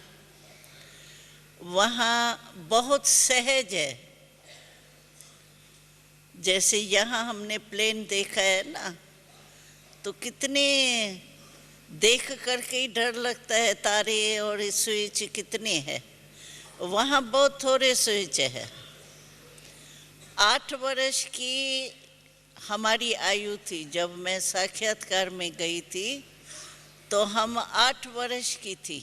वहाँ बहुत सहज है। जैसे यहाँ हमने प्लेन देखा है ना, तो कितने देख करके ही डर लगता है, तारे और स्विच कितने हैं। वहाँ बहुत थोड़े स्विच है। 8 वर्ष की हमारी आयु थी, जब मैं साक्षात्कार में गई थी तो हम 8 वर्ष की थी,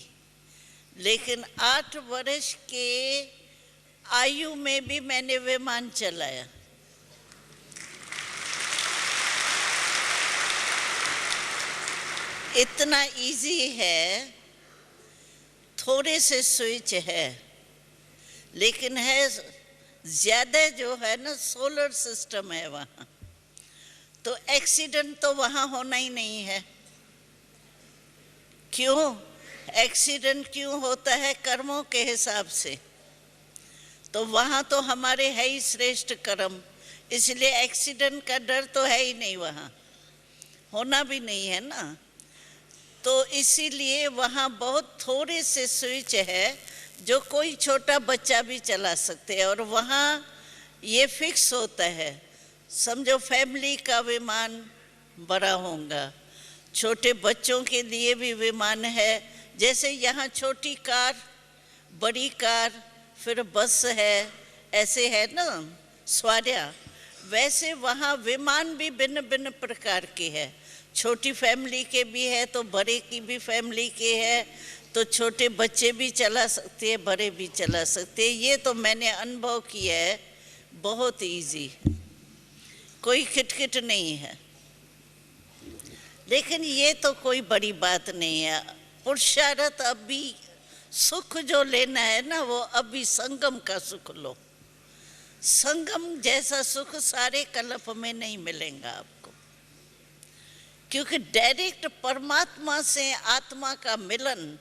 लेकिन 8 वर्ष के आयु में भी मैंने विमान चलाया। इतना इजी है, थोड़े से स्विच है, लेकिन है ज़्यादा जो है ना, सोलर सिस्टम है वहाँ, तो एक्सीडेंट तो वहाँ होना ही नहीं है। क्यों एक्सीडेंट क्यों होता है? कर्मों के हिसाब से। तो वहाँ तो हमारे है ही श्रेष्ठ कर्म, इसलिए एक्सीडेंट का डर तो है ही नहीं, वहाँ होना भी नहीं है ना। तो इसीलिए वहाँ बहुत थोड़े से स्विच है जो कोई छोटा बच्चा भी चला सकते हैं, और वहाँ ये फिक्स होता है, समझो फैमिली का विमान बड़ा होगा, छोटे बच्चों के लिए भी विमान है। जैसे यहाँ छोटी कार, बड़ी कार, फिर बस है, ऐसे है ना सवारियाँ, वैसे वहाँ विमान भी भिन्न भिन्न प्रकार के है। छोटी फैमिली के भी है तो बड़े की भी फैमिली के है, तो छोटे बच्चे भी चला सकते हैं, बड़े भी चला सकते हैं। ये तो मैंने अनुभव किया है, बहुत इजी, कोई खिटखिट नहीं है। लेकिन ये तो कोई बड़ी बात नहीं है। पुरुषार्थ अभी सुख जो लेना है ना, वो अभी संगम का सुख लो। संगम जैसा सुख सारे कल्प में नहीं मिलेगा आपको, क्योंकि डायरेक्ट परमात्मा से आत्मा का मिलन,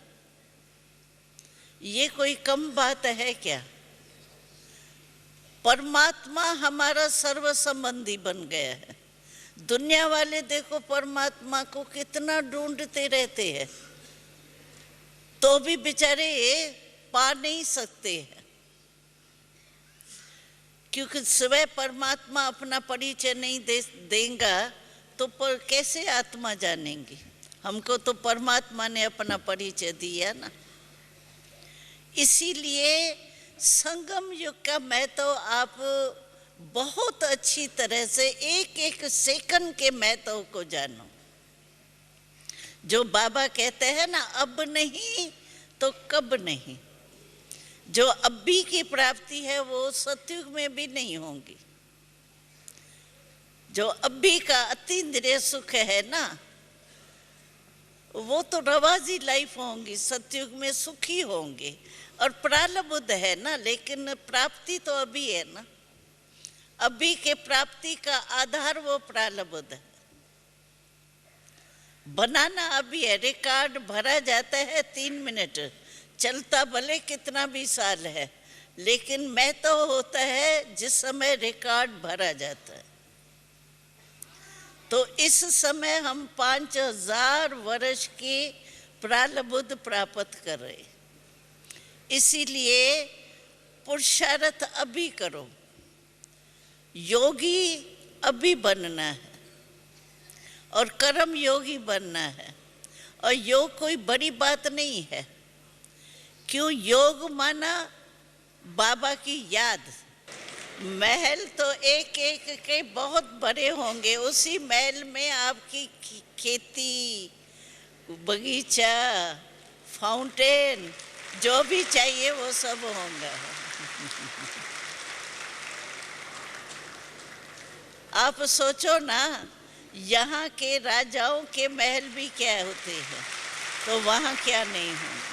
ये कोई कम बात है क्या? परमात्मा हमारा सर्व संबंधी बन गया है। दुनिया वाले देखो परमात्मा को कितना ढूंढते रहते हैं, तो भी बेचारे पा नहीं सकते हैं, क्योंकि स्वयं परमात्मा अपना परिचय नहीं देगा तो कैसे आत्मा जानेंगी? हमको तो परमात्मा ने अपना परिचय दिया ना। इसीलिए संगम युग का महत्व तो आप बहुत अच्छी तरह से एक एक सेकंड के महत्व को जानो। जो बाबा कहते हैं ना, अब नहीं तो कब नहीं, जो अभी की प्राप्ति है वो सतयुग में भी नहीं होगी। जो अभी का अतीन्द्रिय सुख है ना, वो तो रवाजी लाइफ होंगी, सतयुग में सुखी होंगे। और प्रारब्ध है ना, लेकिन प्राप्ति तो अभी है ना, अभी के प्राप्ति का आधार वो प्रारब्ध है। बनाना अभी है, रिकॉर्ड भरा जाता है 3 मिनट, चलता भले कितना भी साल है, लेकिन महत्व होता है जिस समय रिकॉर्ड भरा जाता है। तो इस समय हम 5000 वर्ष की प्रारब्ध प्राप्त कर रहे, इसीलिए पुरुषार्थ अभी करो। योगी अभी बनना है और कर्म योगी बनना है। और योग कोई बड़ी बात नहीं है। क्यों? योग माना बाबा की याद। महल तो एक एक के बहुत बड़े होंगे, उसी महल में आपकी खेती, बगीचा, फाउंटेन, जो भी चाहिए वो सब होगा। आप सोचो ना, यहाँ के राजाओं के महल भी क्या होते हैं, तो वहाँ क्या नहीं होंगे।